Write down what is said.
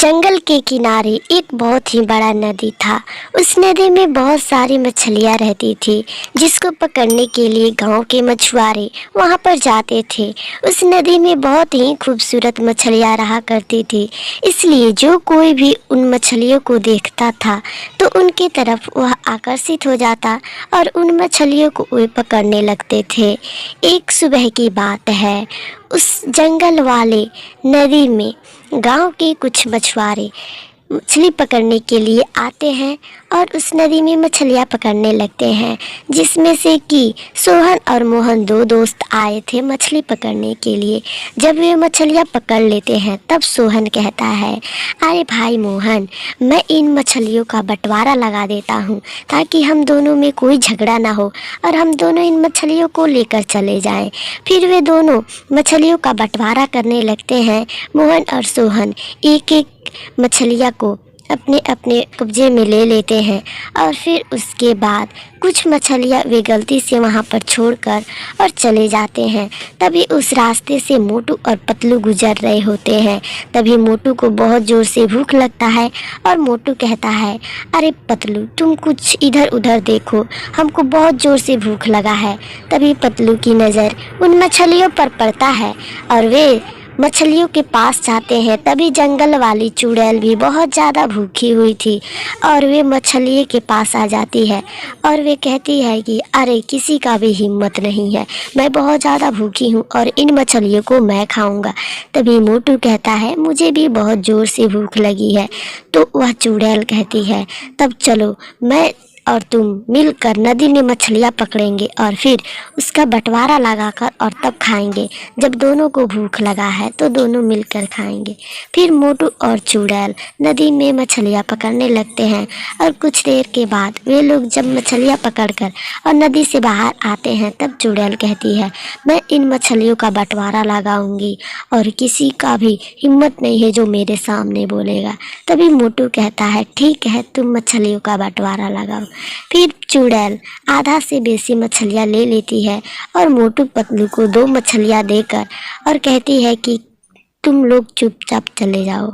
जंगल के किनारे एक बहुत ही बड़ा नदी था। उस नदी में बहुत सारी मछलियाँ रहती थी, जिसको पकड़ने के लिए गांव के मछुआरे वहां पर जाते थे। उस नदी में बहुत ही खूबसूरत मछलियाँ रहा करती थी, इसलिए जो कोई भी उन मछलियों को देखता था तो उनके तरफ वह आकर्षित हो जाता और उन मछलियों को वे पकड़ने लगते थे। एक सुबह की बात है, उस जंगल वाले नदी में गांव के कुछ मछुआरे मछली पकड़ने के लिए आते हैं और उस नदी में मछलियाँ पकड़ने लगते हैं, जिसमें से कि सोहन और मोहन दो दोस्त आए थे मछली पकड़ने के लिए। जब वे मछलियाँ पकड़ लेते हैं तब सोहन कहता है, अरे भाई मोहन, मैं इन मछलियों का बंटवारा लगा देता हूँ ताकि हम दोनों में कोई झगड़ा ना हो और हम दोनों इन मछलियों को लेकर चले जाएं। फिर वे दोनों मछलियों का बंटवारा करने लगते हैं। मोहन और सोहन एक एक मछलियाँ को अपने अपने कब्जे में ले लेते हैं और फिर उसके बाद कुछ मछलियाँ वे गलती से वहाँ पर छोड़कर और चले जाते हैं। तभी उस रास्ते से मोटू और पतलू गुजर रहे होते हैं। तभी मोटू को बहुत ज़ोर से भूख लगता है और मोटू कहता है, अरे पतलू, तुम कुछ इधर उधर देखो, हमको बहुत ज़ोर से भूख लगा है। तभी पतलू की नज़र उन मछलियों पर पड़ता है और वे मछलियों के पास जाते हैं। तभी जंगल वाली चुड़ैल भी बहुत ज़्यादा भूखी हुई थी और वे मछली के पास आ जाती है और वे कहती है कि अरे किसी का भी हिम्मत नहीं है, मैं बहुत ज़्यादा भूखी हूँ और इन मछलियों को मैं खाऊंगा। तभी मोटू कहता है, मुझे भी बहुत ज़ोर से भूख लगी है। तो वह चुड़ैल कहती है, तब चलो मैं और तुम मिलकर नदी में मछलियाँ पकड़ेंगे और फिर उसका बंटवारा लगाकर और तब खाएंगे। जब दोनों को भूख लगा है तो दोनों मिलकर खाएंगे। फिर मोटू और चुड़ैल नदी में मछलियाँ पकड़ने लगते हैं और कुछ देर के बाद वे लोग जब मछलियाँ पकड़कर और नदी से बाहर आते हैं तब चुड़ैल कहती है, मैं इन मछलियों का बंटवारा लगाऊंगी और किसी का भी हिम्मत नहीं है जो मेरे सामने बोलेगा। तभी मोटू कहता है, ठीक है, तुम मछलियों का बंटवारा लगाओ। फिर चुड़ैल आधा से बेसी मछलियाँ ले लेती है और मोटू पतलू को 2 मछलियाँ देकर और कहती है कि तुम लोग चुपचाप चले जाओ।